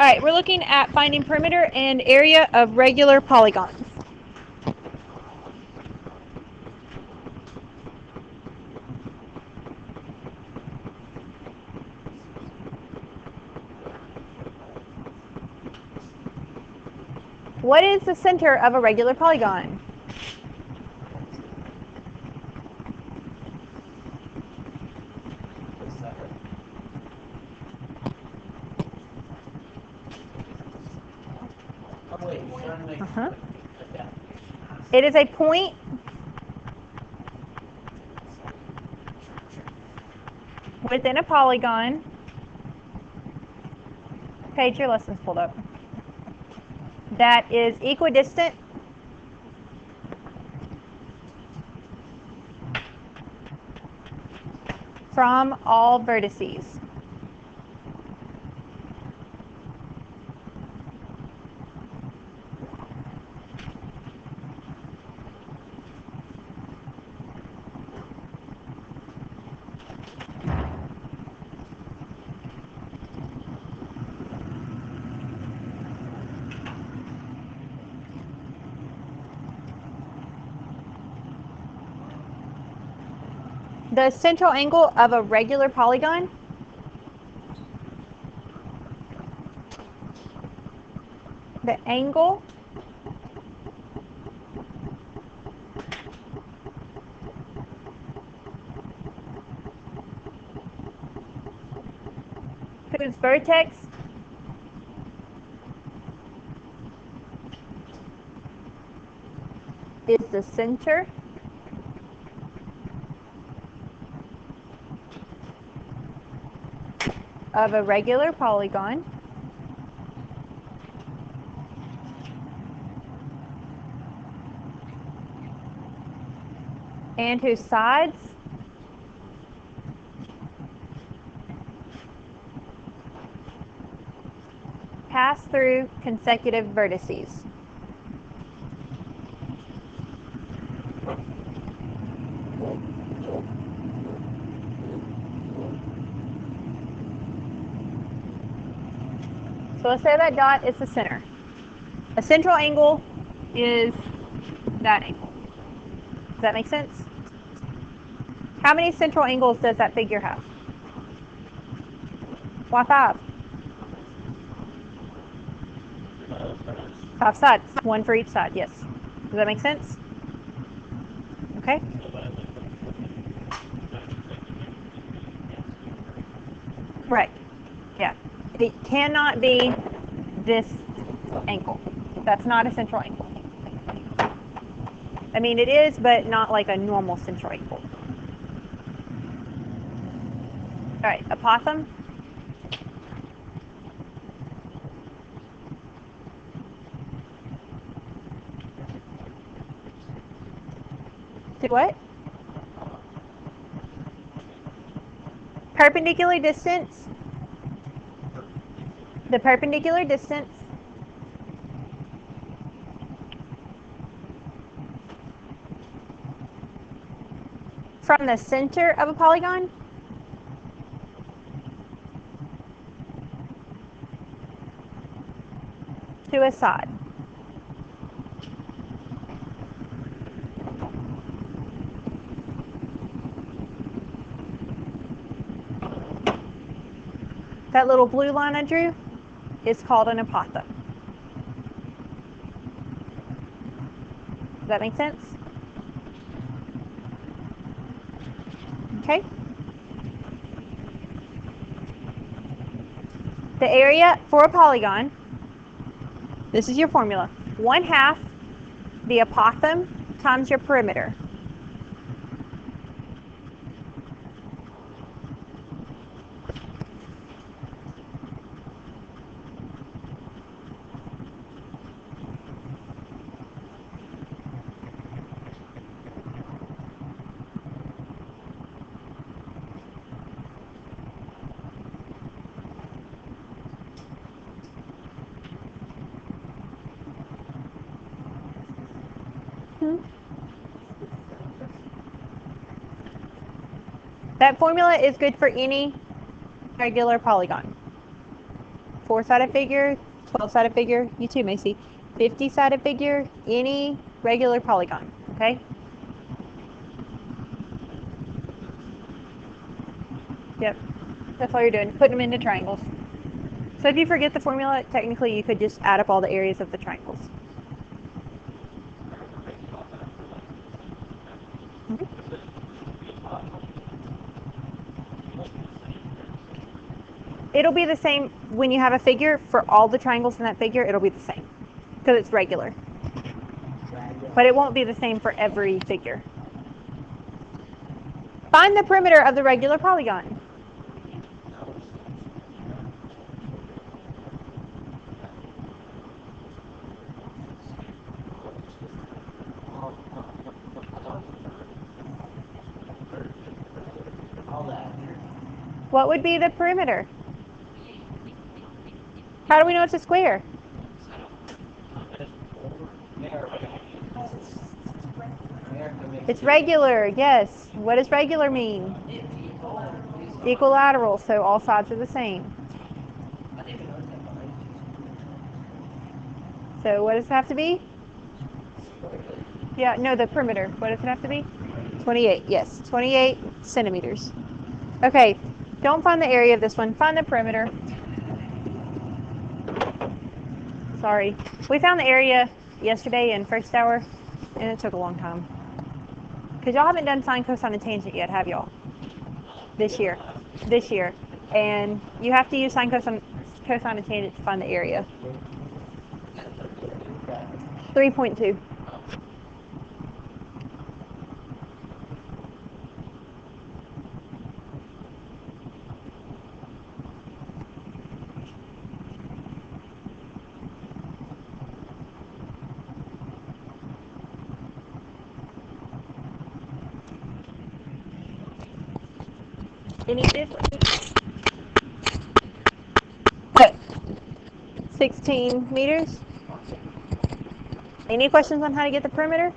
All right, we're looking at finding perimeter and area of regular polygons. What is the center of a regular polygon? It is a point within a polygon. Page, your lesson's pulled up. That is equidistant from all vertices. The central angle of a regular polygon the angle whose vertex is the center of a regular polygon and whose sides pass through consecutive vertices. So let's say that dot is the center. A central angle is that angle. Does that make sense? How many central angles does that figure have? Why 5? 5 sides. 1 for each side, yes. Does that make sense? Okay. Correct. Yeah. It cannot be this angle. That's not a central angle. I mean, it is, but not like a normal central angle. All right, apothem. To what? Perpendicular distance. The perpendicular distance from the center of a polygon to a side. That little blue line I drew is called an apothem. Does that make sense? Okay. The area for a polygon, this is your formula, 1/2 the apothem times your perimeter. That formula is good for any regular polygon. 4-sided figure, 12-sided figure, you too, Macy, 50-sided figure, any regular polygon, okay? Yep, that's all you're doing, putting them into triangles. So if you forget the formula, technically you could just add up all the areas of the triangles. It'll be the same when you have a figure. For all the triangles in that figure, it'll be the same because it's regular. But it won't be the same for every figure. Find the perimeter of the regular polygon. What would be the perimeter? How do we know it's a square? It's regular, yes. What does regular mean? Equilateral, so all sides are the same. So what does it have to be? Yeah, no, the perimeter. What does it have to be? 28, yes, 28 centimeters. Okay, don't find the area of this one. Find the perimeter. Sorry. We found the area yesterday in first hour, and it took a long time. Because y'all haven't done sine, cosine, and tangent yet, have y'all? This year. This year. And you have to use sine, cosine, and tangent to find the area. 3.2. Any difference? Okay. 16 meters. Any questions on how to get the perimeter?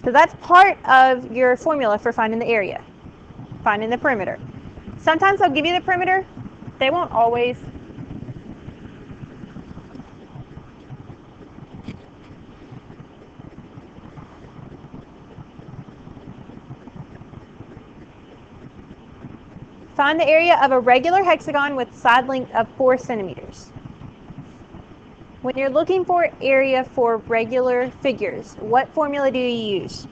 So that's part of your formula for finding the area, finding the perimeter. Sometimes they'll give you the perimeter. They won't always. Find the area of a regular hexagon with side length of 4 centimeters. When you're looking for area for regular figures, what formula do you use?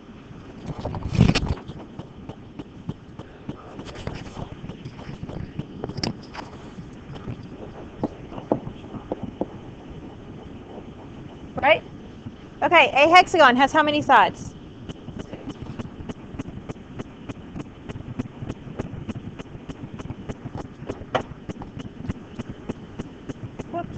Right? Okay, a hexagon has how many sides? Whoops.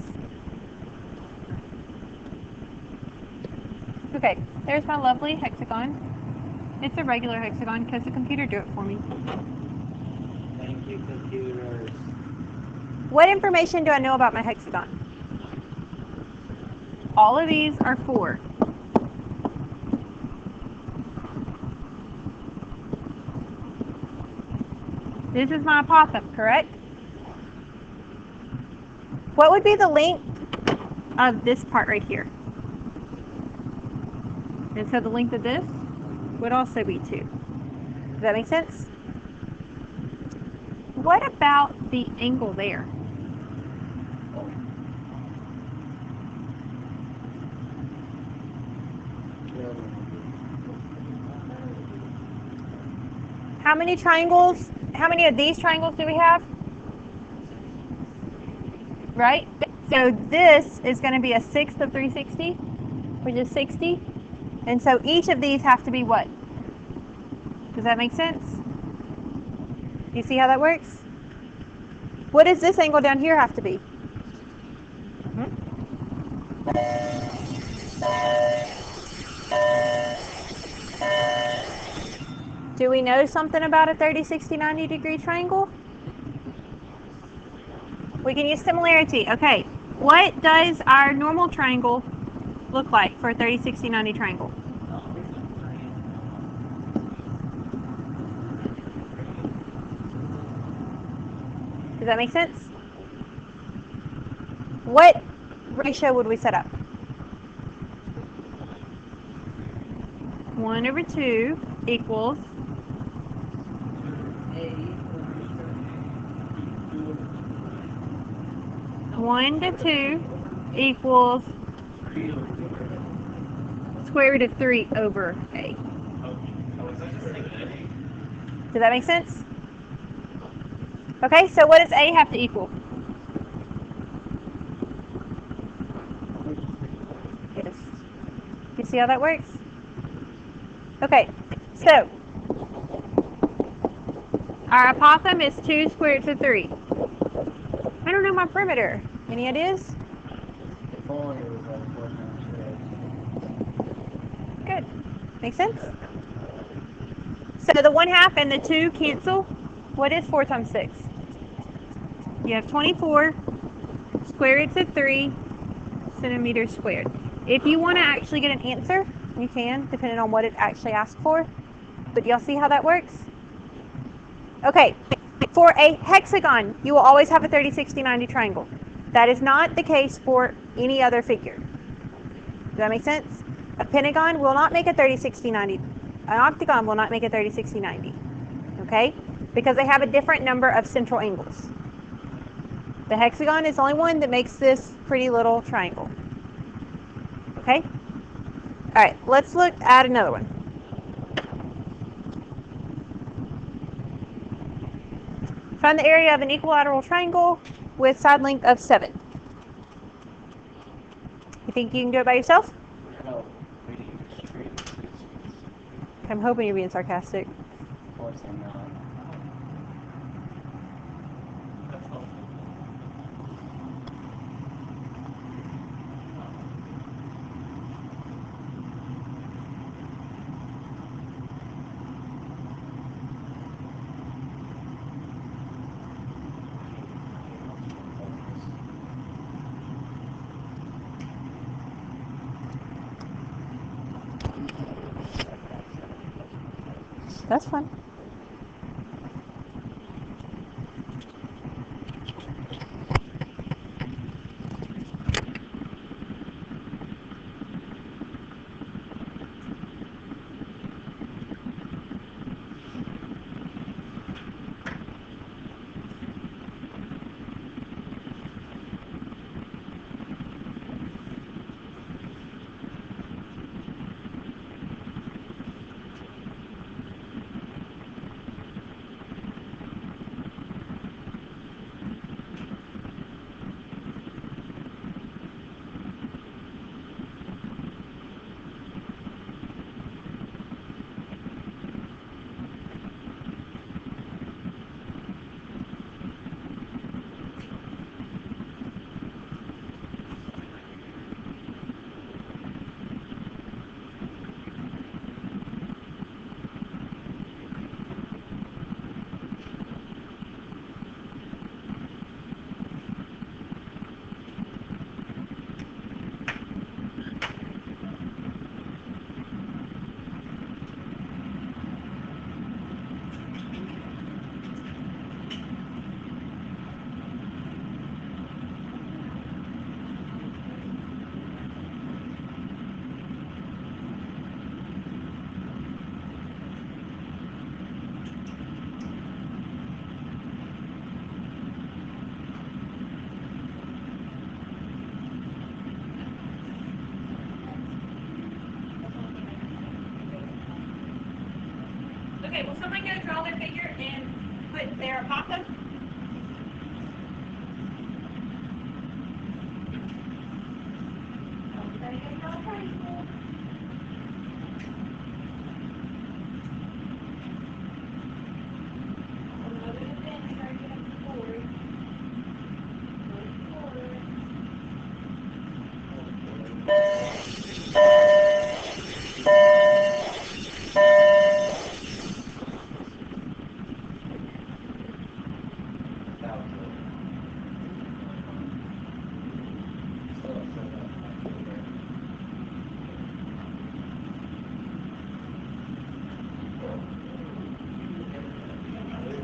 Okay, there's my lovely hexagon. It's a regular hexagon because the computer drew it for me. Thank you, computers. What information do I know about my hexagon? All of these are 4. This is my apothem, correct? What would be the length of this part right here? And so the length of this would also be 2. Does that make sense? What about the angle there? How many triangles? How many of these triangles do we have? Right? So this is going to be a sixth of 360, which is 60. And so each of these have to be what? Does that make sense? Do you see how that works? What does this angle down here have to be? Do we know something about a 30, 60, 90 degree triangle? We can use similarity. Okay, what does our normal triangle look like for a 30, 60, 90 triangle? Does that make sense? what ratio would we set up? 1/2 equals A 1 to 2 equals square root of 3 over A. Does that make sense? Okay, so what does A have to equal? Yes. You see how that works? Okay, so our apothem is 2 square root of 3. I don't know my perimeter. Any ideas? If only it was like 4 times Good. Makes sense? So the 1/2 and the 2 cancel. What is 4 times 6? You have 24 square roots of 3 centimeters squared. If you want to actually get an answer, you can, depending on what it actually asks for. But y'all see how that works? Okay, for a hexagon, you will always have a 30, 60, 90 triangle. That is not the case for any other figure. Does that make sense? A pentagon will not make a 30, 60, 90. An octagon will not make a 30, 60, 90. Okay? Because they have a different number of central angles. The hexagon is the only one that makes this pretty little triangle. Okay? All right, let's look at another one. Find the area of an equilateral triangle with side length of 7. You think you can do it by yourself? No. I'm hoping you're being sarcastic. Of course I'm not. That's fun. Okay, will someone go draw their figure and put their apothem?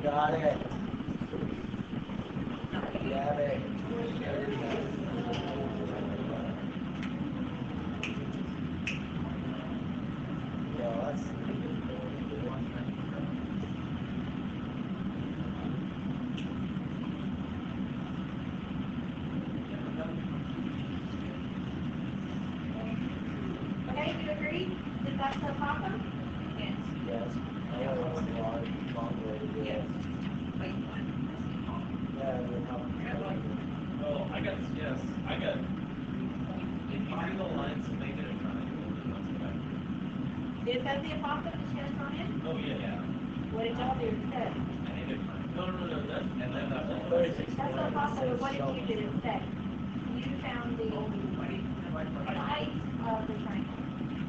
Got it. Got it. Yeah, let's see. Okay, do you agree that that's the papa? Yes. Yes. I know it's a lot longer way to do it. Yeah, we have. Oh, I got, yes, I got, if you do the lines and make it a triangle, then that's what I do. Is that the apostle that she has on in? Oh, yeah. What did y'all do instead? I think it's fine. No, that's, and then that's. 36 That's the apostle, but what did you do instead? You found the height of the triangle.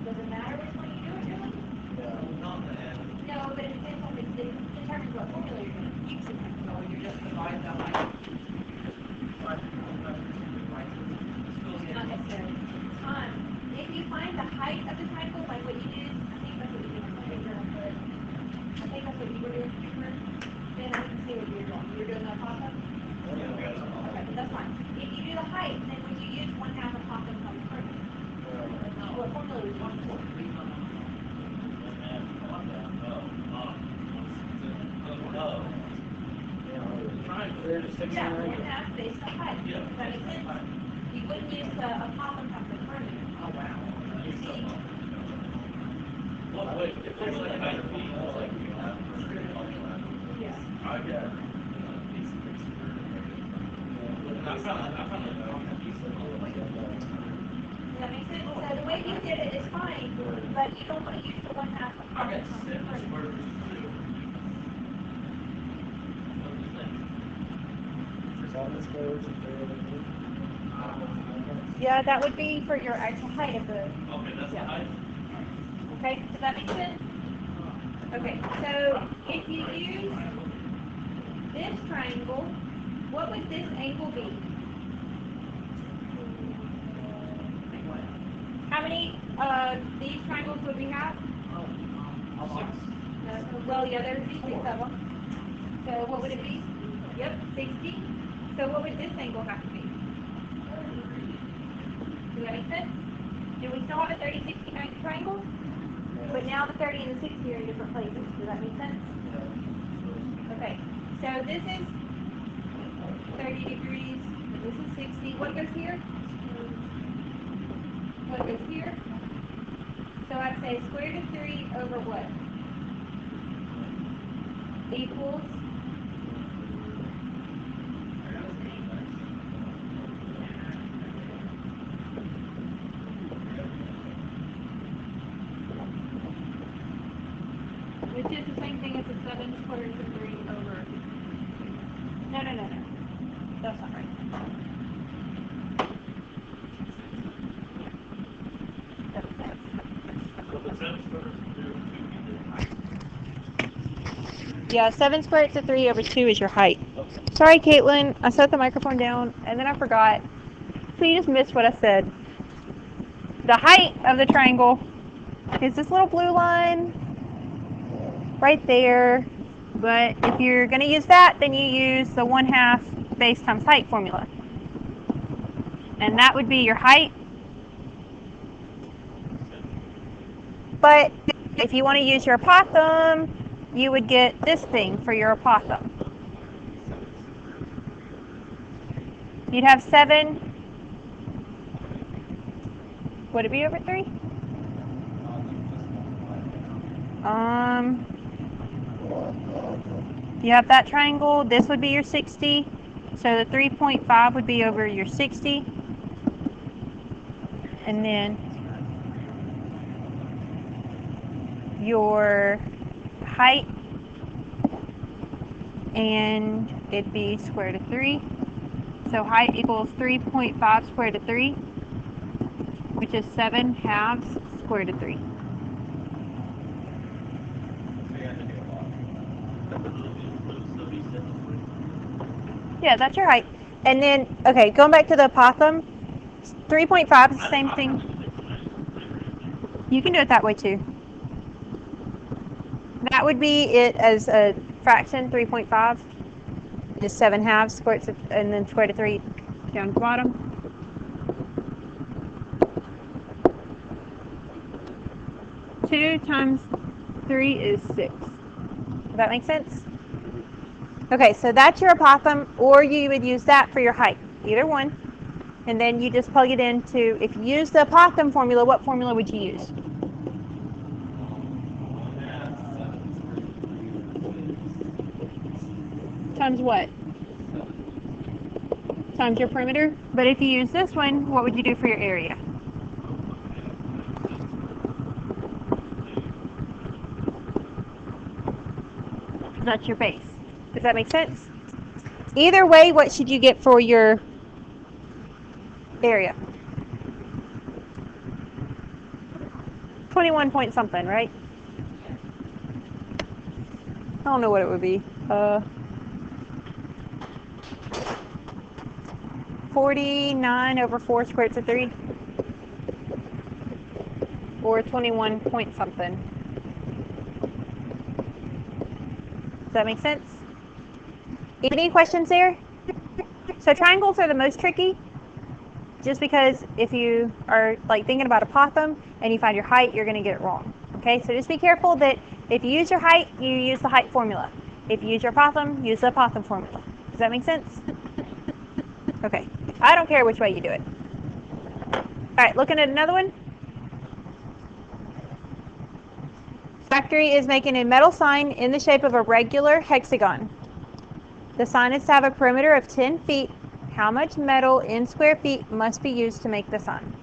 Does it matter which one you do it, really? Yeah. Not the end. No, but it depends on, it determines what formula you're going to use. So you just divide the height. Not necessarily. If you find the height of the triangle, like what you did, I think that's what you did. I think that's what you were doing, Cooper. Then I can see what you're doing. You're doing the apostle? Okay, but that's fine. If you do the height, then when you use 1/2 apostle comes first. What formula would you use? Yeah, 1/2 base the height. Does that make sense? You wouldn't use the apostle comes further. Oh, wow. You see? Well, wait, if there's like higher feet, like you have. Yeah. I got. I found a piece of. Does that make sense? So the way you did it is fine, but you don't want to use the 1/2 I got apostle seven comes square further. root of 2. What do you think? 7 squares and 3 over 2. Yeah, that would be for your actual height of the. Okay, that's the height. Okay, does that make sense? Okay, so if you use this triangle, what would this angle be? How many these triangles would we have? Well, yeah, there would be 6 of them. So what would it be? Yep, 60. So what would this angle have to be? Does that make sense? Do we still have a 30, 60, 90 triangle? But now the 30 and the 60 are in different places. Does that make sense? Okay. So this is 30 degrees, and this is 60. What goes here? What goes here? So I'd say square root of 3 over what? Equals. Which is the same thing as a 7 square root of 3 over. No. That's not right. Yeah, 7 square root of 3 over 2 is your height. Sorry, Caitlin. I set the microphone down and then I forgot. So you just missed what I said. The height of the triangle is this little blue line right there. But if you're going to use that, then you use the 1/2 base times height formula. And that would be your height. But if you want to use your apothem, you would get this thing for your apothem. You'd have 7. Would it be over 3? You have that triangle. This would be your 60. So the 3.5 would be over your 60. And then your height, and it'd be square root of 3. So height equals 3.5 square root of 3, which is 7/2 square root of 3. Yeah, that's your height. And then, okay, going back to the apothem, 3.5 is the same thing. You can do it that way too. That would be it as a fraction, 3.5. Just 7/2 square root of, and then square root of 3 down at the bottom. 2 times 3 is 6. Does that make sense? Okay, so that's your apothem, or you would use that for your height. Either one. And then you just plug it into, if you use the apothem formula, what formula would you use? 1/2 7 Times what? 7. Times your perimeter. But if you use this one, what would you do for your area? That's your base. Does that make sense? Either way, what should you get for your area? 21 point something, right? I don't know what it would be. 49 over 4 squared to 3. Or 21 point something. Does that make sense? Any questions there? So triangles are the most tricky, just because if you are like thinking about apothem and you find your height, you're going to get it wrong. Okay, so just be careful that if you use your height, you use the height formula. If you use your apothem, use the apothem formula. Does that make sense? Okay, I don't care which way you do it. All right, looking at another one. Factory is making a metal sign in the shape of a regular hexagon. The sign is to have a perimeter of 10 feet. How much metal in square feet must be used to make the sign?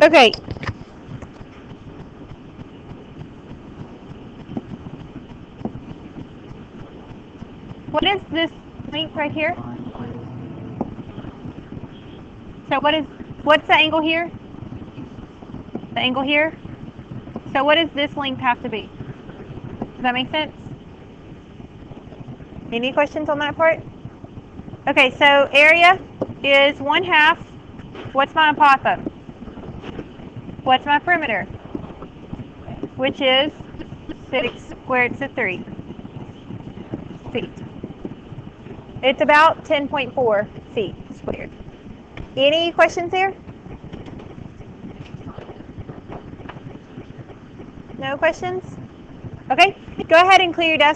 Okay. What is this length right here? So what's the angle here? The angle here? So what does this length have to be? Does that make sense? Any questions on that part? Okay, so area is 1/2. What's my apothem? What's my perimeter? Which is 6 squared to 3 feet. It's about 10.4 feet squared. Any questions there? No questions? Okay, go ahead and clear your desk.